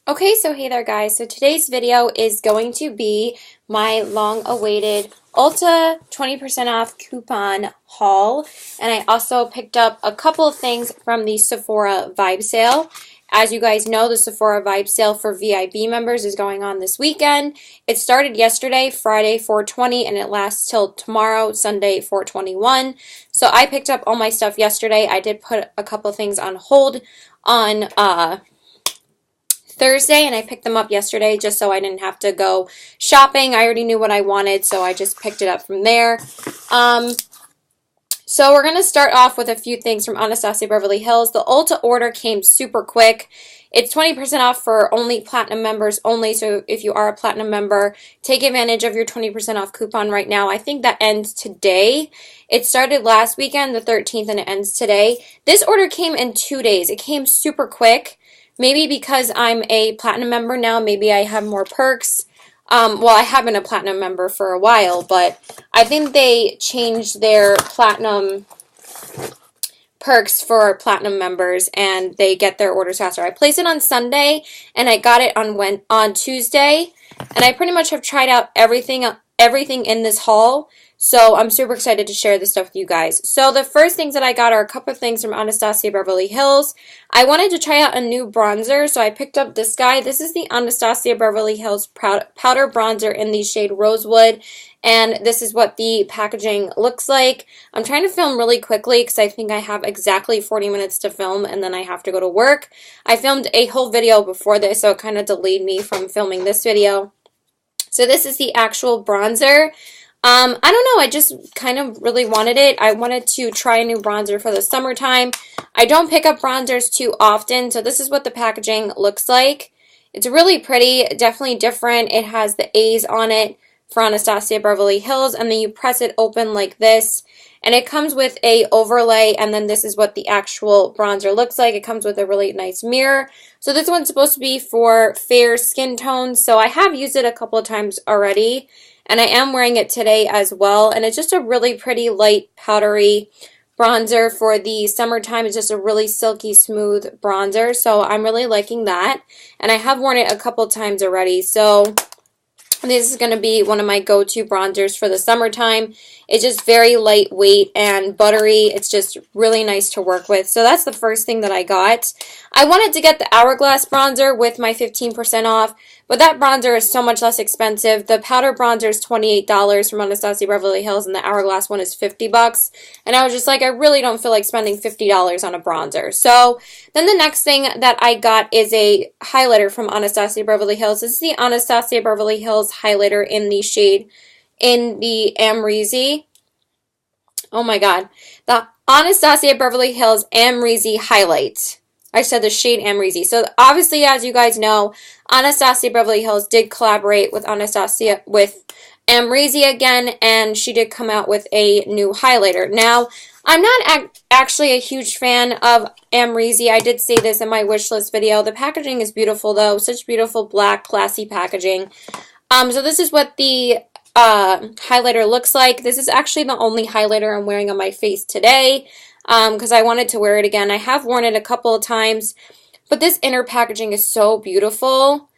Okay, so hey there guys. So today's video is going to be my long-awaited Ulta 20% off coupon haul. And I also picked up a couple of things from the Sephora VIB sale. As you guys know, the Sephora VIB sale for VIB members is going on this weekend. It started yesterday, Friday 4/20, and it lasts till tomorrow, Sunday 4/21. So I picked up all my stuff yesterday. I did put a couple things on hold on Thursday, and I picked them up yesterday just so I didn't have to go shopping. I already knew what I wanted, so I just picked it up from there. So we're going to start off with a few things from Anastasia Beverly Hills. The Ulta order came super quick. It's 20% off for only Platinum members only, so if you are a Platinum member, take advantage of your 20% off coupon right now. I think that ends today. It started last weekend, the 13th, and it ends today. This order came in 2 days. It came super quick. Maybe because I'm a Platinum member now, maybe I have more perks. Well, I have been a Platinum member for a while, but I think they changed their Platinum perks for Platinum members, and they get their orders faster. I placed it on Sunday, and I got it on Tuesday, and I pretty much have tried out everything in this haul. So I'm super excited to share this stuff with you guys. So the first things that I got are a couple of things from Anastasia Beverly Hills. I wanted to try out a new bronzer, so I picked up this guy. This is the Anastasia Beverly Hills powder bronzer in the shade Rosewood, and this is what the packaging looks like. I'm trying to film really quickly because I think I have exactly 40 minutes to film, and then I have to go to work. I filmed a whole video before this, so it kind of delayed me from filming this video. So this is the actual bronzer. I don't know, I just kind of really wanted it. I wanted to try a new bronzer for the summertime. I don't pick up bronzers too often, so this is what the packaging looks like. It's really pretty, definitely different. It has the A's on it for Anastasia Beverly Hills, and then you press it open like this. And it comes with a overlay, and then this is what the actual bronzer looks like. It comes with a really nice mirror. So this one's supposed to be for fair skin tones, so I have used it a couple of times already. And I am wearing it today as well. And it's just a really pretty light powdery bronzer for the summertime. It's just a really silky smooth bronzer. So I'm really liking that. And I have worn it a couple times already. So this is going to be one of my go-to bronzers for the summertime. It's just very lightweight and buttery. It's just really nice to work with. So that's the first thing that I got. I wanted to get the Hourglass bronzer with my 15% off, but that bronzer is so much less expensive. The powder bronzer is $28 from Anastasia Beverly Hills, and the Hourglass one is $50. And I was just like, I really don't feel like spending $50 on a bronzer. So then the next thing that I got is a highlighter from Anastasia Beverly Hills. This is the Anastasia Beverly Hills highlighter in the shade, in the Amrezy. Oh my god. The Anastasia Beverly Hills Amrezy highlight. I said the shade Amrezy. So obviously, as you guys know, Anastasia Beverly Hills did collaborate with Amrezy again, and she did come out with a new highlighter. Now, I'm not actually a huge fan of Amrezy. I did say this in my wish list video. The packaging is beautiful though. Such beautiful black, classy packaging. So this is what the highlighter looks like. This is actually the only highlighter I'm wearing on my face today because I wanted to wear it again. I have worn it a couple of times, but this inner packaging is so beautiful.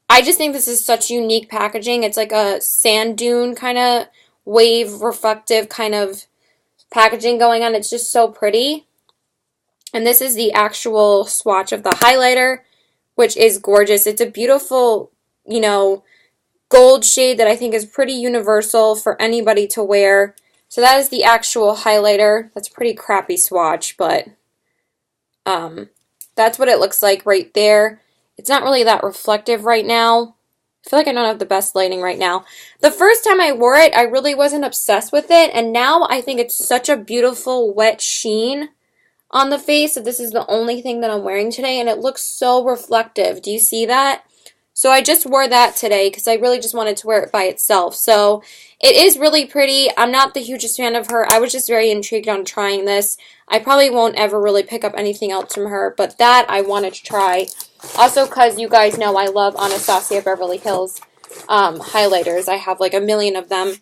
I just think this is such unique packaging. It's like a sand dune kind of wave reflective kind of packaging going on. It's just so pretty. And this is the actual swatch of the highlighter, which is gorgeous. It's a beautiful, you know, gold shade that I think is pretty universal for anybody to wear. So that is the actual highlighter. That's a pretty crappy swatch, but that's what it looks like right there. It's not really that reflective right now. I feel like I don't have the best lighting right now. The first time I wore it, I really wasn't obsessed with it, and now I think it's such a beautiful wet sheen on the face. So this is the only thing that I'm wearing today, and it looks so reflective. Do you see that? So I just wore that today because I really just wanted to wear it by itself. So it is really pretty. I'm not the hugest fan of her. I was just very intrigued on trying this. I probably won't ever really pick up anything else from her, but that I wanted to try. Also because you guys know I love Anastasia Beverly Hills highlighters. I have like a million of them.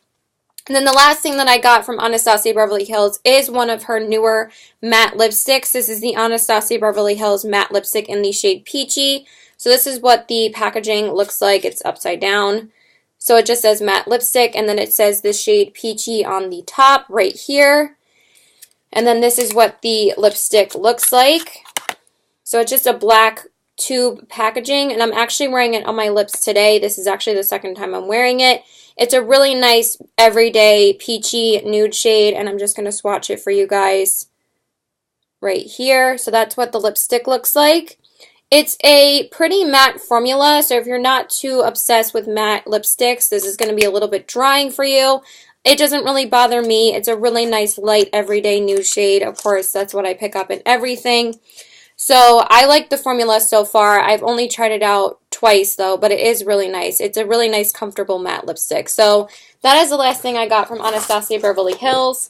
And then the last thing that I got from Anastasia Beverly Hills is one of her newer matte lipsticks. This is the Anastasia Beverly Hills matte lipstick in the shade Peachy. So this is what the packaging looks like. It's upside down. So it just says matte lipstick, and then it says the shade Peachy on the top right here. And then this is what the lipstick looks like. So it's just a black tube packaging, and I'm actually wearing it on my lips today. This is actually the second time I'm wearing it. It's a really nice everyday peachy nude shade, and I'm just going to swatch it for you guys right here. So that's what the lipstick looks like. It's a pretty matte formula, so if you're not too obsessed with matte lipsticks, this is going to be a little bit drying for you. It doesn't really bother me. It's a really nice light everyday nude shade. Of course, that's what I pick up in everything. So I like the formula so far. I've only tried it out twice though, but it is really nice. It's a really nice, comfortable matte lipstick. So that is the last thing I got from Anastasia Beverly Hills.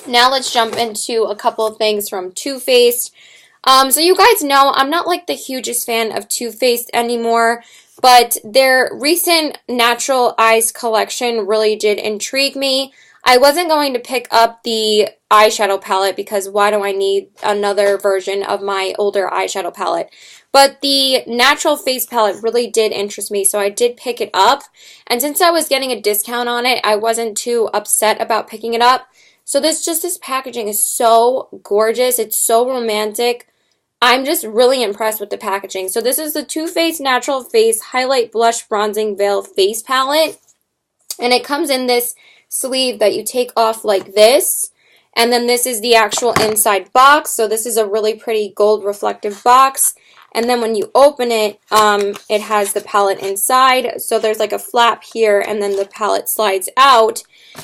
Now let's jump into a couple of things from Too Faced. So you guys know I'm not like the hugest fan of Too Faced anymore, but their recent Natural Eyes collection really did intrigue me. I wasn't going to pick up the eyeshadow palette because why do I need another version of my older eyeshadow palette? But the natural face palette really did interest me, so I did pick it up. And since I was getting a discount on it, I wasn't too upset about picking it up. So this packaging is so gorgeous. It's so romantic. I'm just really impressed with the packaging. So this is the Too Faced Natural Face Highlight Blush Bronzing Veil Face Palette. And it comes in this sleeve that you take off like this. And then this is the actual inside box. So this is a really pretty gold reflective box. And then when you open it, it has the palette inside. So there's like a flap here, and then the palette slides out.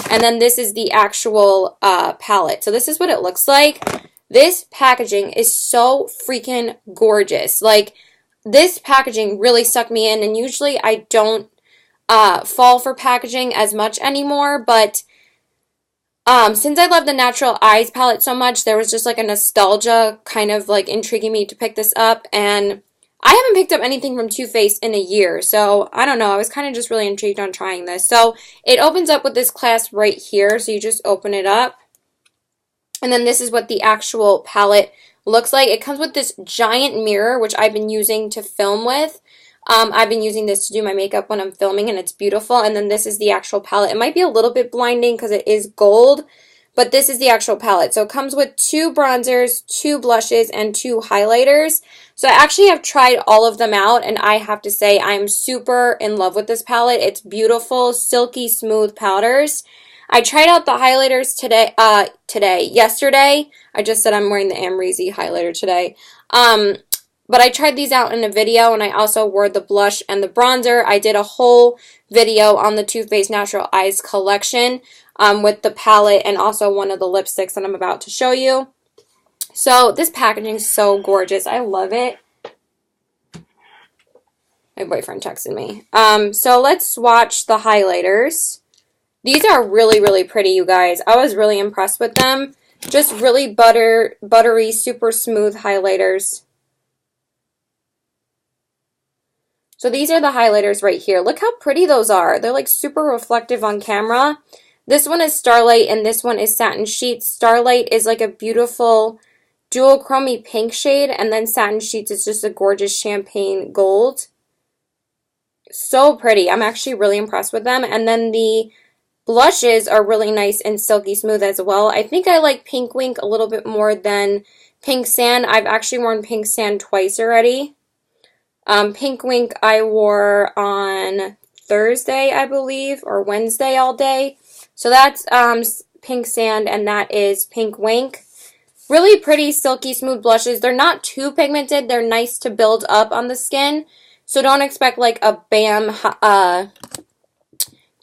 And then this is the actual palette. So this is what it looks like. This packaging is so freaking gorgeous. Like, this packaging really sucked me in, and usually I don't fall for packaging as much anymore, but since I love the Natural Eyes palette so much, there was just like a nostalgia kind of like intriguing me to pick this up, and I haven't picked up anything from Too Faced in a year, so I don't know, I was kind of just really intrigued on trying this. So it opens up with this clasp right here, so you just open it up, and then this is what the actual palette looks like. It comes with this giant mirror, which I've been using to film with. I've been using this to do my makeup when I'm filming, and it's beautiful. And then this is the actual palette. It might be a little bit blinding because it is gold, but this is the actual palette. So it comes with 2 bronzers, 2 blushes, and 2 highlighters. So I actually have tried all of them out, and I have to say I'm super in love with this palette. It's beautiful, silky smooth powders. I tried out the highlighters yesterday. I just said I'm wearing the Amrezy highlighter today. But I tried these out in a video, and I also wore the blush and the bronzer. I did a whole video on the Too Faced Natural Eyes collection with the palette and also one of the lipsticks that I'm about to show you. So this packaging is so gorgeous. I love it. My boyfriend texted me. So let's swatch the highlighters. These are really, really pretty, you guys. I was really impressed with them. Just really buttery, super smooth highlighters. So these are the highlighters right here. Look how pretty those are. They're like super reflective on camera. This one is Starlight, and this one is Satin Sheets. Starlight is like a beautiful dual chromy pink shade, and then Satin Sheets is just a gorgeous champagne gold. So pretty. I'm actually really impressed with them. And then the blushes are really nice and silky smooth as well. I think I like Pink Wink a little bit more than Pink Sand. I've actually worn Pink Sand twice already. Pink Wink I wore on Thursday, I believe, or Wednesday all day. So that's Pink Sand, and that is Pink Wink. Really pretty, silky, smooth blushes. They're not too pigmented. They're nice to build up on the skin. So don't expect like a bam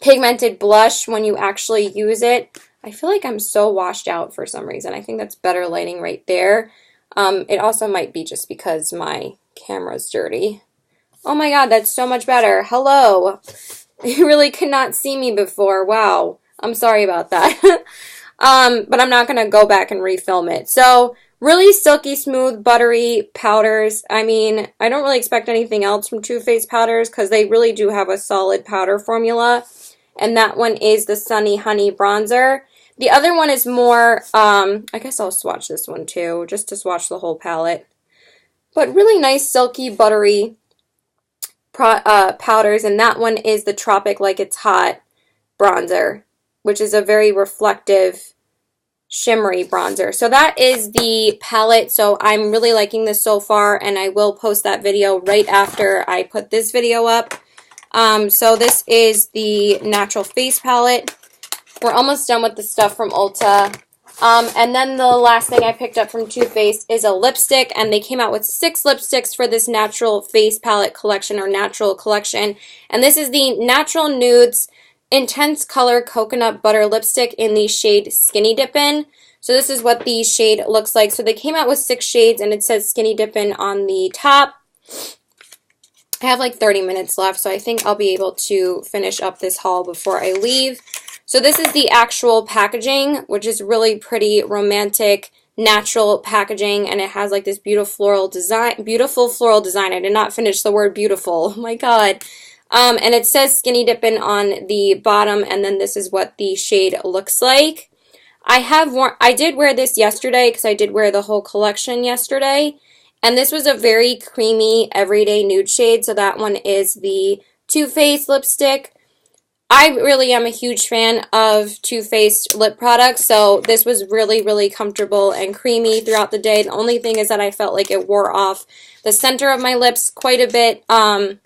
pigmented blush when you actually use it. I feel like I'm so washed out for some reason. I think that's better lighting right there. It also might be just because my camera's dirty. Oh my god, that's so much better. Hello. You really could not see me before. Wow. I'm sorry about that. But I'm not going to go back and refilm it. So, really silky, smooth, buttery powders. I mean, I don't really expect anything else from Too Faced powders because they really do have a solid powder formula. And that one is the Sunny Honey Bronzer. The other one is more, I guess I'll swatch this one too, just to swatch the whole palette. But really nice, silky, buttery powders, and that one is the Tropic Like It's Hot bronzer, which is a very reflective, shimmery bronzer. So that is the palette. So I'm really liking this so far, and I will post that video right after I put this video up. So this is the Natural Face palette. We're almost done with the stuff from Ulta. And then the last thing I picked up from Too Faced is a lipstick, and they came out with 6 lipsticks for this Natural Face palette collection, or natural collection. And this is the Natural Nudes Intense Color Coconut Butter Lipstick in the shade Skinny Dippin'. So this is what the shade looks like. So they came out with 6 shades, and it says Skinny Dippin' on the top. I have like 30 minutes left, so I think I'll be able to finish up this haul before I leave. So this is the actual packaging, which is really pretty romantic, natural packaging, and it has like this beautiful floral design. I did not finish the word beautiful. Oh my god. And it says Skinny Dippin' on the bottom, and then this is what the shade looks like. I did wear this yesterday because I did wear the whole collection yesterday, and this was a very creamy everyday nude shade. So that one is the Too Faced lipstick. I really am a huge fan of Too Faced lip products, so this was really, really comfortable and creamy throughout the day. The only thing is that I felt like it wore off the center of my lips quite a bit. I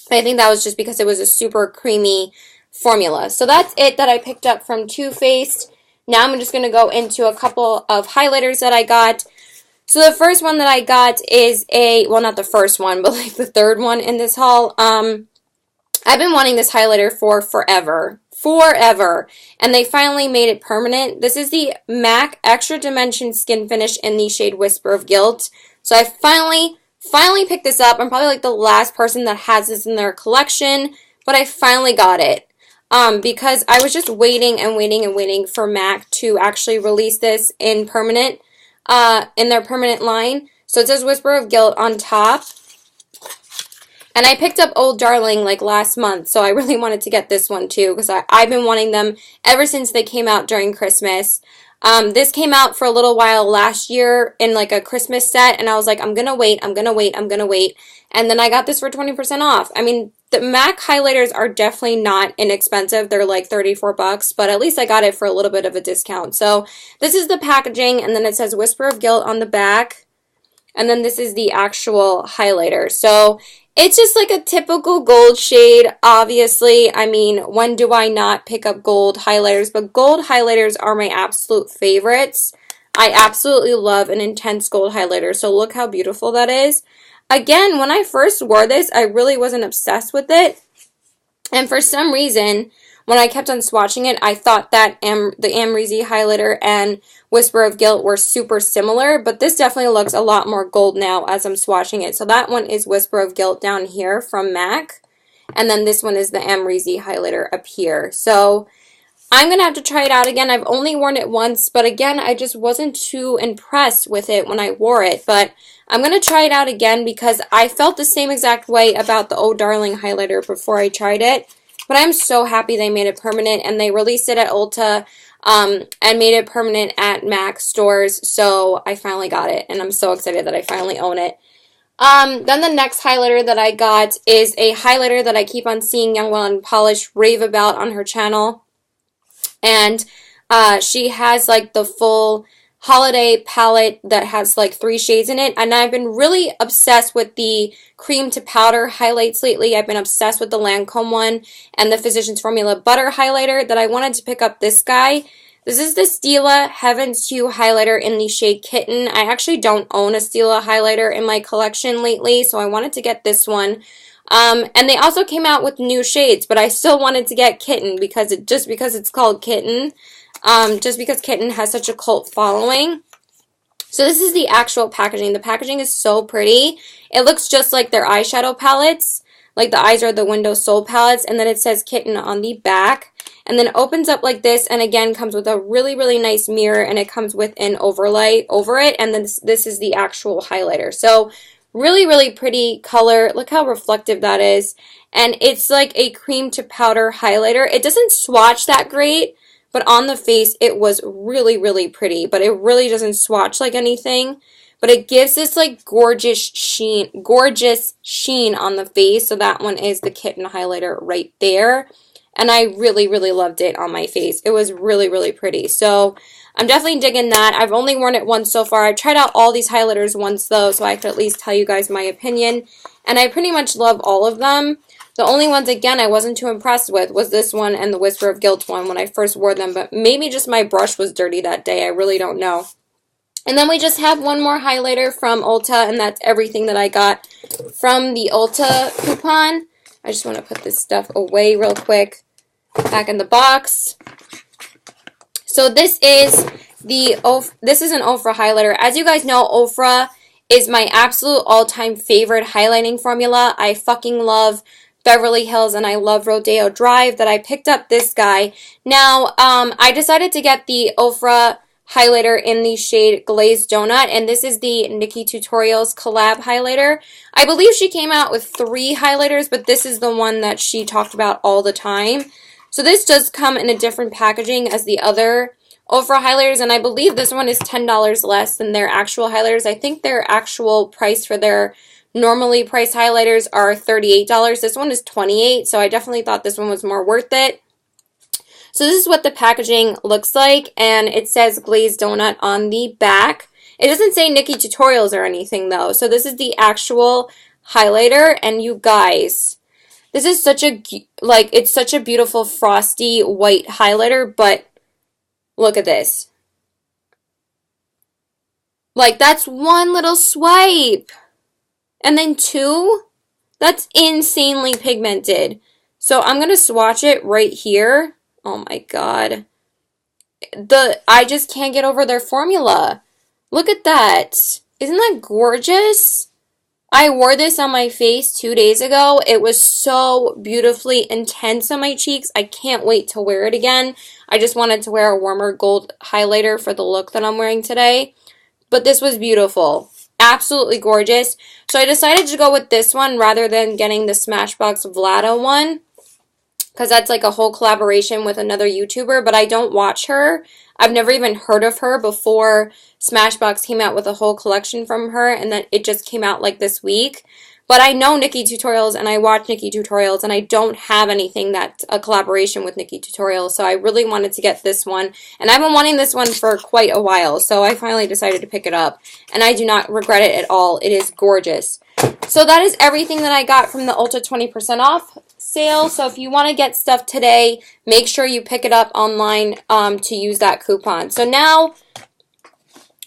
think that was just because it was a super creamy formula. So that's it that I picked up from Too Faced. Now I'm just going to go into a couple of highlighters that I got. So the first one that I got is well, not the first one, but like the third one in this haul. I've been wanting this highlighter for forever, and they finally made it permanent. This is the MAC Extra Dimension Skinfinish in the shade Whisper of Guilt. So I finally picked this up. I'm probably like the last person that has this in their collection, but I finally got it. Because I was just waiting and waiting for MAC to actually release this in permanent, in their permanent line. So it says Whisper of Guilt on top. And I picked up Old Darling like last month, so I really wanted to get this one too, because I've been wanting them ever since they came out during Christmas. This came out for a little while last year in like a Christmas set, and I was like, I'm gonna wait. And then I got this for 20% off. I mean, the MAC highlighters are definitely not inexpensive. They're like 34 bucks, but at least I got it for a little bit of a discount. So this is the packaging, and then it says Whisper of Guilt on the back. And then this is the actual highlighter. So it's just like a typical gold shade, obviously. I mean, when do I not pick up gold highlighters? But gold highlighters are my absolute favorites. I absolutely love an intense gold highlighter. So look how beautiful that is. Again, when I first wore this, I really wasn't obsessed with it. And for some reason, when I kept on swatching it, I thought that the Amrezy highlighter and Whisper of Guilt were super similar, but this definitely looks a lot more gold now as I'm swatching it. So that one is Whisper of Guilt down here from MAC, and then this one is the Amrezy highlighter up here. So I'm going to have to try it out again. I've only worn it once, but again, I just wasn't too impressed with it when I wore it. But I'm going to try it out again because I felt the same exact way about the Oh Darling highlighter before I tried it. But I'm so happy they made it permanent, and they released it at Ulta and made it permanent at MAC stores. So I finally got it, and I'm so excited that I finally own it. Then the next highlighter that I got is a highlighter that I keep on seeing Young, Well, and Polished rave about on her channel. And she has like the full holiday palette that has like 3 shades in it, and I've been really obsessed with the cream to powder highlights lately. I've been obsessed with the Lancome one and the Physicians Formula Butter highlighter that I wanted to pick up this guy. This is the Stila Heaven's Hue highlighter in the shade Kitten. I actually don't own a Stila highlighter in my collection lately, so I wanted to get this one. And they also came out with new shades, but I still wanted to get Kitten because it's called Kitten. Just because Kitten has such a cult following. So this is the actual packaging. The packaging is so pretty. It looks just like their eyeshadow palettes. Like the eyes are the Window Soul palettes. And then it says Kitten on the back. And then it opens up like this, and again comes with a really, really nice mirror, and it comes with an overlay over it. And then this is the actual highlighter. So really, really pretty color. Look how reflective that is. And it's like a cream to powder highlighter. It doesn't swatch that great, but on the face, it was really, really pretty. But it really doesn't swatch like anything. but it gives this like gorgeous sheen on the face. So that one is the Kitten highlighter right there. And I really, really loved it on my face. It was really, really pretty. So I'm definitely digging that. I've only worn it once so far. I've tried out all these highlighters once though, so I could at least tell you guys my opinion. And I pretty much love all of them. The only ones, again, I wasn't too impressed with was this one and the Whisper of Guilt one when I first wore them. But maybe just my brush was dirty that day. I really don't know. And then we just have one more highlighter from Ulta, and that's everything that I got from the Ulta coupon. I just want to put this stuff away real quick. Back in the box. So this is an Ofra highlighter. As you guys know, Ofra is my absolute all-time favorite highlighting formula. I fucking love Beverly Hills and I love Rodeo Drive that I picked up this guy. Now, I decided to get the Ofra highlighter in the shade Glazed Donut, and this is the NikkiTutorials collab highlighter. I believe she came out with 3 highlighters, but this is the one that she talked about all the time. So this does come in a different packaging as the other Ofra highlighters, and I believe this one is $10 less than their actual highlighters. I think their actual price for their normally priced highlighters are $38. This one is $28, so I definitely thought this one was more worth it. So this is what the packaging looks like, and it says Glazed Donut on the back. It doesn't say NikkiTutorials or anything though, so this is the actual highlighter, and you guys, this is such a, like, it's such a beautiful frosty white highlighter, but look at this. Like, that's one little swipe. And then 2? That's insanely pigmented. So I'm going to swatch it right here. Oh my god. I just can't get over their formula. Look at that. Isn't that gorgeous? I wore this on my face 2 days ago. It was so beautifully intense on my cheeks. I can't wait to wear it again. I just wanted to wear a warmer gold highlighter for the look that I'm wearing today. But this was beautiful. Absolutely gorgeous. So I decided to go with this one rather than getting the Smashbox Vlada one, because that's like a whole collaboration with another YouTuber, but I don't watch her. I've never even heard of her before Smashbox came out with a whole collection from her, and then it just came out like this week. But I know NikkiTutorials, and I watch NikkiTutorials, and I don't have anything that's a collaboration with NikkiTutorials, so I really wanted to get this one. And I've been wanting this one for quite a while, so I finally decided to pick it up. And I do not regret it at all. It is gorgeous. So that is everything that I got from the Ulta 20% off sale. So if you want to get stuff today, make sure you pick it up online to use that coupon. So now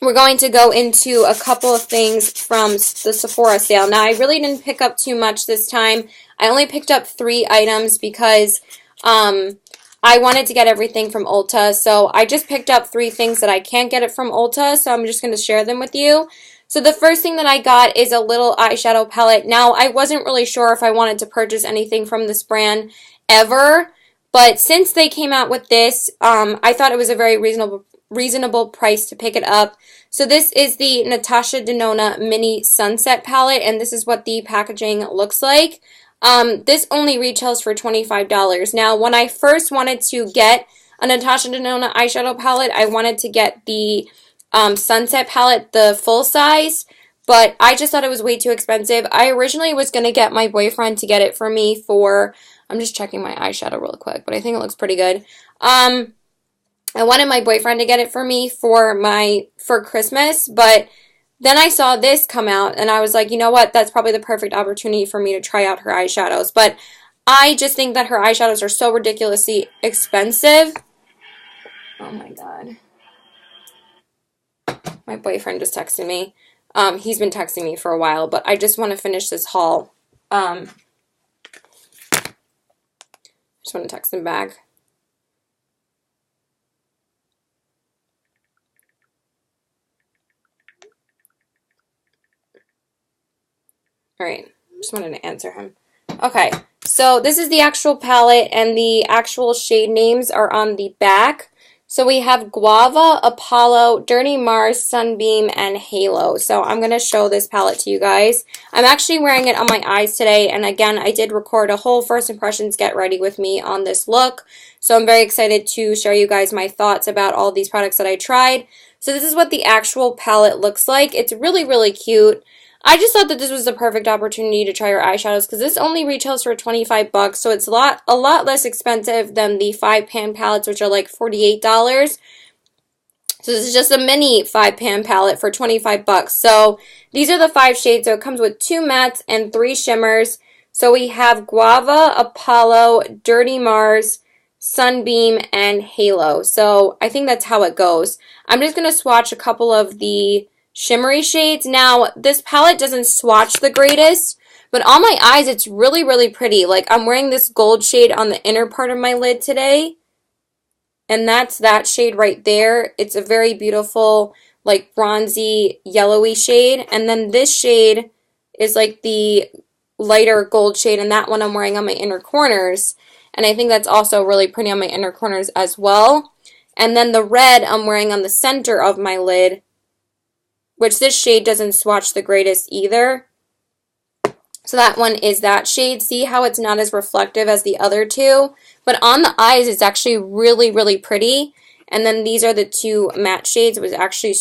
we're going to go into a couple of things from the Sephora sale. Now, I really didn't pick up too much this time. I only picked up 3 items because I wanted to get everything from Ulta. So I just picked up 3 things that I can't get it from Ulta, so I'm just going to share them with you. So the first thing that I got is a little eyeshadow palette. Now, I wasn't really sure if I wanted to purchase anything from this brand ever, but since they came out with this, I thought it was a very reasonable price to pick it up. So this is the Natasha Denona Mini Sunset Palette, and this is what the packaging looks like. This only retails for $25. Now, when I first wanted to get a Natasha Denona eyeshadow palette, I wanted to get the Sunset palette, the full size, but I just thought it was way too expensive. I originally was going to get my boyfriend to get it for me for, I'm just checking my eyeshadow real quick, but I think it looks pretty good. I wanted my boyfriend to get it for me for Christmas, but then I saw this come out, and I was like, you know what, that's probably the perfect opportunity for me to try out her eyeshadows, but I just think that her eyeshadows are so ridiculously expensive. Oh my god. My boyfriend just texted me. He's been texting me for a while, but I just want to finish this haul. Just want to text him back. Alright, just wanted to answer him. Okay, so this is the actual palette, and the actual shade names are on the back. So we have Guava, Apollo, Dirty Mars, Sunbeam, and Halo. So I'm going to show this palette to you guys. I'm actually wearing it on my eyes today, and again, I did record a whole first impressions get ready with me on this look. So I'm very excited to share you guys my thoughts about all these products that I tried. So this is what the actual palette looks like. It's really, really cute. I just thought that this was the perfect opportunity to try her eyeshadows because this only retails for 25 bucks, so it's a lot less expensive than the 5-pan palettes, which are like $48. So this is just a mini 5-pan palette for 25 bucks. So these are the 5 shades. So it comes with 2 mattes and 3 shimmers. So we have Guava, Apollo, Dirty Mars, Sunbeam, and Halo. So I think that's how it goes. I'm just going to swatch a couple of the shimmery shades. Now, this palette doesn't swatch the greatest, but on my eyes, it's really, really pretty. Like, I'm wearing this gold shade on the inner part of my lid today, and that's that shade right there. It's a very beautiful, like, bronzy, yellowy shade, and then this shade is, like, the lighter gold shade, and that one I'm wearing on my inner corners, and I think that's also really pretty on my inner corners as well. And then the red I'm wearing on the center of my lid, which this shade doesn't swatch the greatest either. So that one is that shade. See how it's not as reflective as the other two? But on the eyes, it's actually really, really pretty. And then these are the 2 matte shades, which actually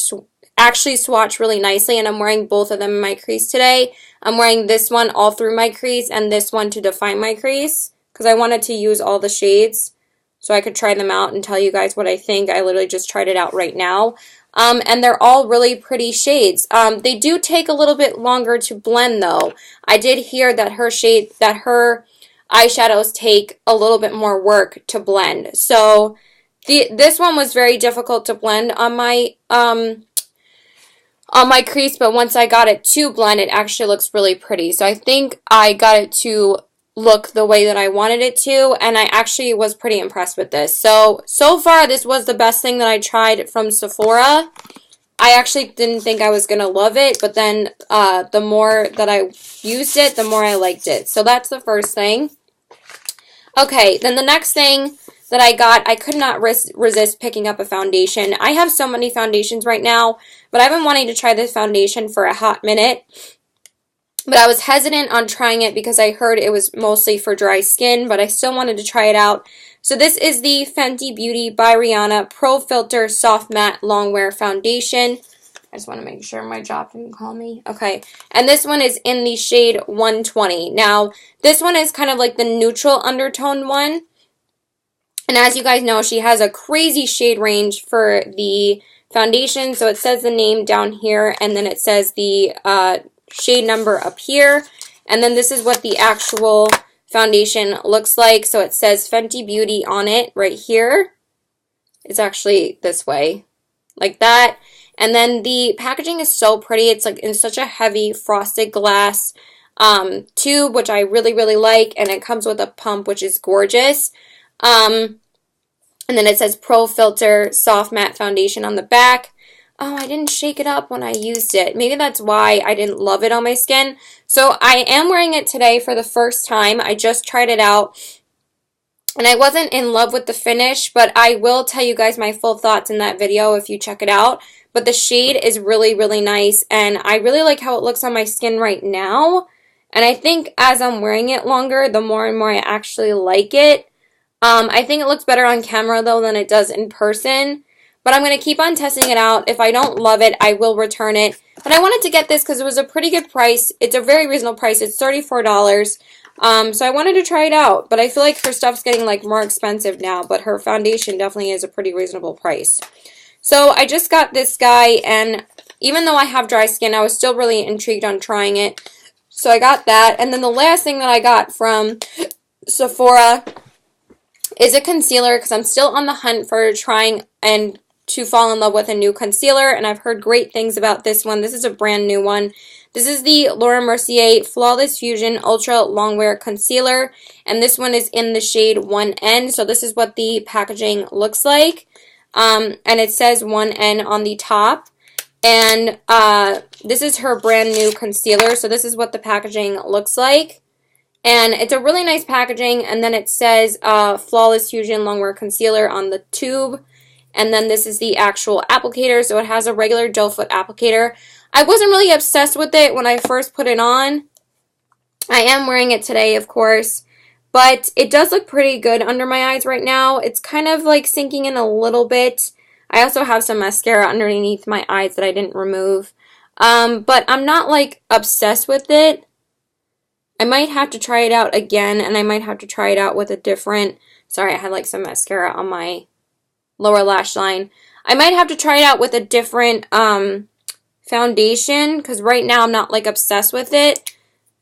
swatch really nicely. And I'm wearing both of them in my crease today. I'm wearing this one all through my crease and this one to define my crease, because I wanted to use all the shades so I could try them out and tell you guys what I think. I literally just tried it out right now. And they're all really pretty shades. They do take a little bit longer to blend though. I did hear that her eyeshadows take a little bit more work to blend. So this one was very difficult to blend on my crease, but once I got it to blend, it actually looks really pretty. So I think I got it to look the way that I wanted it to, and I actually was pretty impressed with this. So far, this was the best thing that I tried from Sephora. I actually didn't think I was going to love it, but then the more that I used it, the more I liked it. So that's the first thing. Okay, then the next thing that I got, I could not resist picking up a foundation. I have so many foundations right now, but I've been wanting to try this foundation for a hot minute. But I was hesitant on trying it because I heard it was mostly for dry skin, but I still wanted to try it out. So this is the Fenty Beauty by Rihanna Pro Filt'r Soft Matte Longwear Foundation. I just want to make sure my job didn't call me. Okay. And this one is in the shade 120. Now, this one is kind of like the neutral undertone one. And as you guys know, she has a crazy shade range for the foundation. So it says the name down here, and then it says the shade number up here, and then this is what the actual foundation looks like. So it says Fenty Beauty on it right here. It's actually this way, like that. And then the packaging is so pretty. It's like in such a heavy frosted glass tube, which I really, really like, and it comes with a pump, which is gorgeous. And then it says Pro Filt'r Soft Matte Foundation on the back. Oh, I didn't shake it up when I used it. Maybe that's why I didn't love it on my skin. So I am wearing it today for the first time. I just tried it out, and I wasn't in love with the finish, but I will tell you guys my full thoughts in that video if you check it out. But the shade is really, really nice, and I really like how it looks on my skin right now. And I think as I'm wearing it longer, the more and more I actually like it. I think it looks better on camera, though, than it does in person. But I'm going to keep on testing it out. If I don't love it, I will return it. But I wanted to get this because it was a pretty good price. It's a very reasonable price. It's $34. So I wanted to try it out. But I feel like her stuff's getting like more expensive now. But her foundation definitely is a pretty reasonable price. So I just got this guy. And even though I have dry skin, I was still really intrigued on trying it. So I got that. And then the last thing that I got from Sephora is a concealer. Because I'm still on the hunt for trying and to fall in love with a new concealer, and I've heard great things about this one. This is a brand new one. This is the Laura Mercier Flawless Fusion Ultra Longwear Concealer, and this one is in the shade 1N, so this is what the packaging looks like, and it says 1N on the top, and this is her brand new concealer, so this is what the packaging looks like, and it's a really nice packaging, and then it says Flawless Fusion Longwear Concealer on the tube. And then this is the actual applicator, so it has a regular gel foot applicator. I wasn't really obsessed with it when I first put it on. I am wearing it today, of course, but it does look pretty good under my eyes right now. It's kind of like sinking in a little bit. I also have some mascara underneath my eyes that I didn't remove. But I'm not like obsessed with it. I might have to try it out again, and I might have to try it out with a different, sorry, I had like some mascara on my lower lash line. I might have to try it out with a different foundation, because right now I'm not like obsessed with it.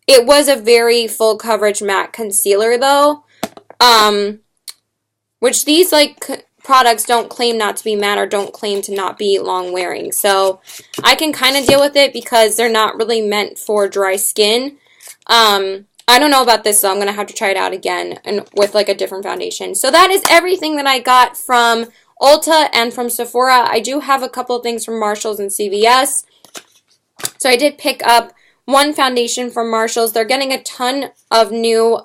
It was a very full coverage matte concealer though, which these like products don't claim not to be matte or don't claim to not be long wearing. So I can kind of deal with it because they're not really meant for dry skin. I don't know about this, so I'm going to have to try it out again and with like a different foundation. So that is everything that I got from Ulta and from Sephora. I do have a couple of things from Marshalls and CVS. So I did pick up one foundation from Marshalls. They're getting a ton of new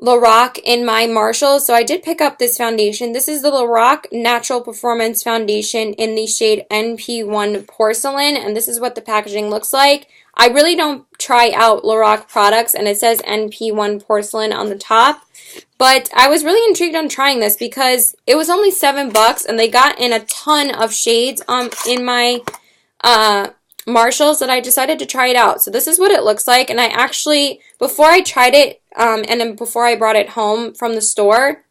Lorac in my Marshalls. So I did pick up this foundation. This is the Lorac Natural Performance Foundation in the shade NP1 Porcelain. And this is what the packaging looks like. I really don't try out Lorac products, and it says NP1 Porcelain on the top. But I was really intrigued on trying this because it was only $7 and they got in a ton of shades in my Marshalls that I decided to try it out. So this is what it looks like, and I actually, before I tried it and then before I brought it home from the store,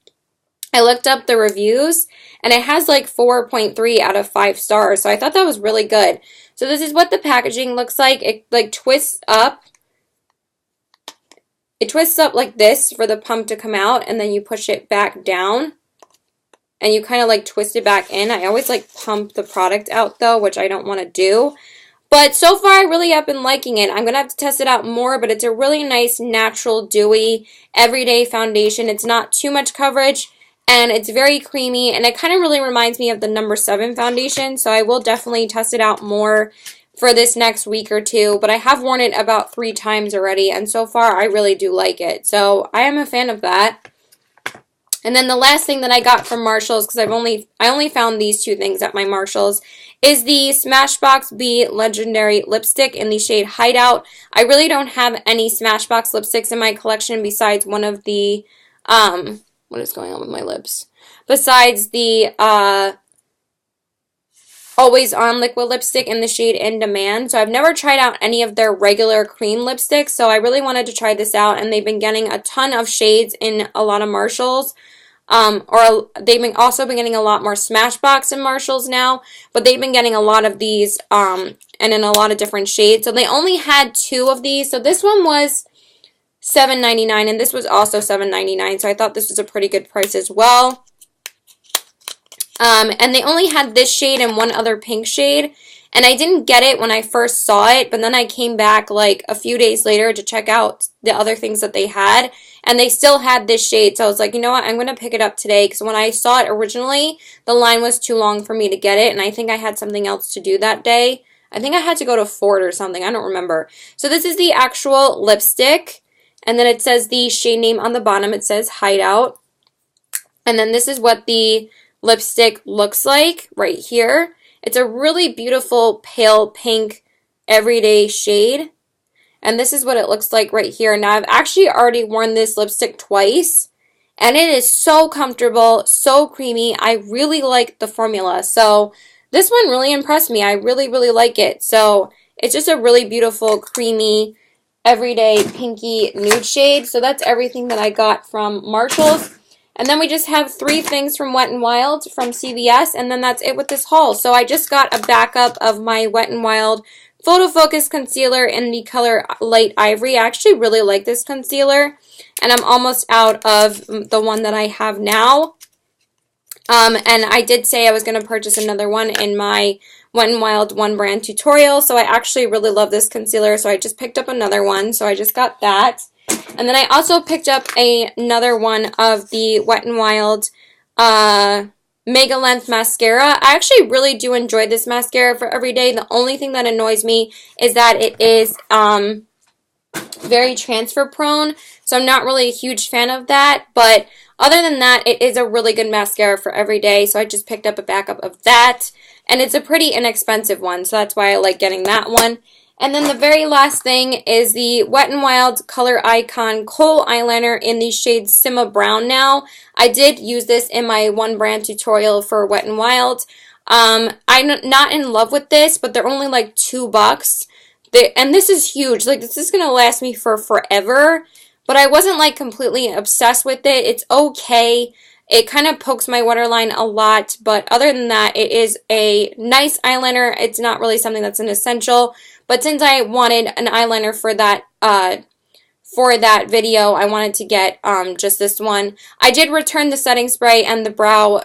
I looked up the reviews, and it has like 4.3 out of 5 stars, so I thought that was really good. So this is what the packaging looks like. It like twists up. It twists up like this for the pump to come out, and then you push it back down, and you kind of like twist it back in. I always like pump the product out though, which I don't want to do. But so far, I really have been liking it. I'm going to have to test it out more, but it's a really nice, natural, dewy, everyday foundation. It's not too much coverage, and it's very creamy, and it kind of really reminds me of the No. 7 foundation, so I will definitely test it out more for this next week or two, but I have worn it about 3 times already, and so far, I really do like it. So I am a fan of that. And then the last thing that I got from Marshalls, because I only found these 2 things at my Marshalls, is the Smashbox Bee Legendary Lipstick in the shade Hideout. I really don't have any Smashbox lipsticks in my collection besides one of the, what is going on with my lips? Besides the, Always On liquid lipstick in the shade In Demand. So I've never tried out any of their regular cream lipsticks, so I really wanted to try this out, and they've been getting a ton of shades in a lot of Marshalls. Or they've also been getting a lot more Smashbox in Marshalls now, but they've been getting a lot of these and in a lot of different shades. So they only had 2 of these. So this one was $7.99 and this was also $7.99. So I thought this was a pretty good price as well. And they only had this shade and one other pink shade. And I didn't get it when I first saw it, but then I came back like a few days later to check out the other things that they had, and they still had this shade. So I was like, you know what, I'm going to pick it up today, because when I saw it originally, the line was too long for me to get it, and I think I had something else to do that day. I think I had to go to Ford or something. I don't remember. So this is the actual lipstick, and then it says the shade name on the bottom. It says Hideout. And then this is what the lipstick looks like right here. It's a really beautiful pale pink everyday shade. And this is what it looks like right here. Now, I've actually already worn this lipstick twice, and it is so comfortable, so creamy. I really like the formula. So this one really impressed me. I really, really like it. So it's just a really beautiful, creamy, everyday pinky nude shade. So that's everything that I got from Marshalls. And then we just have 3 things from Wet n Wild from CVS, and then that's it with this haul. So I just got a backup of my Wet n Wild Photo Focus Concealer in the color Light Ivory. I actually really like this concealer, and I'm almost out of the one that I have now. And I did say I was going to purchase another one in my Wet n Wild One Brand tutorial, so I actually really love this concealer, so I just picked up another one, so I just got that. And then I also picked up another one of the Wet n Wild Mega Length Mascara. I actually really do enjoy this mascara for every day. The only thing that annoys me is that it is very transfer prone, so I'm not really a huge fan of that. But other than that, it is a really good mascara for every day, so I just picked up a backup of that. And it's a pretty inexpensive one, so that's why I like getting that one. And then the very last thing is the Wet n Wild Color Icon Kohl Eyeliner in the shade Simma Brown now. I did use this in my one brand tutorial for Wet n Wild. I'm not in love with this, but they're only like $2. And this is huge. Like, this is going to last me for forever. But I wasn't like completely obsessed with it. It's okay. It kind of pokes my waterline a lot, but other than that, it is a nice eyeliner. It's not really something that's an essential, but since I wanted an eyeliner for that video, I wanted to get just this one. I did return the setting spray and the brow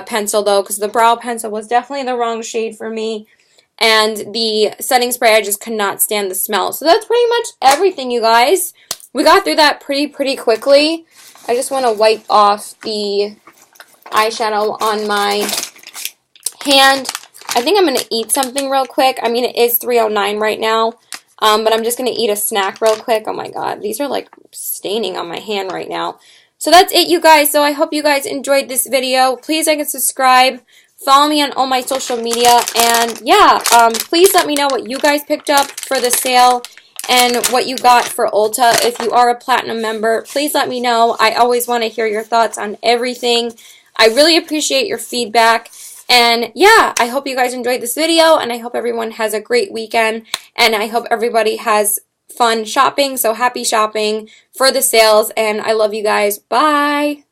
pencil though, because the brow pencil was definitely the wrong shade for me, and the setting spray, I just could not stand the smell. So that's pretty much everything, you guys. We got through that pretty quickly. I just want to wipe off the eyeshadow on my hand. I think I'm going to eat something real quick. I mean, it is 3:09 right now, but I'm just going to eat a snack real quick. Oh my god, these are like staining on my hand right now. So that's it, you guys. So I hope you guys enjoyed this video. Please like and subscribe. Follow me on all my social media. And yeah, please let me know what you guys picked up for the sale and what you got for Ulta. If you are a Platinum member, please let me know. I always want to hear your thoughts on everything. I really appreciate your feedback. And yeah, I hope you guys enjoyed this video, and I hope everyone has a great weekend, and I hope everybody has fun shopping. So happy shopping for the sales, and I love you guys. Bye!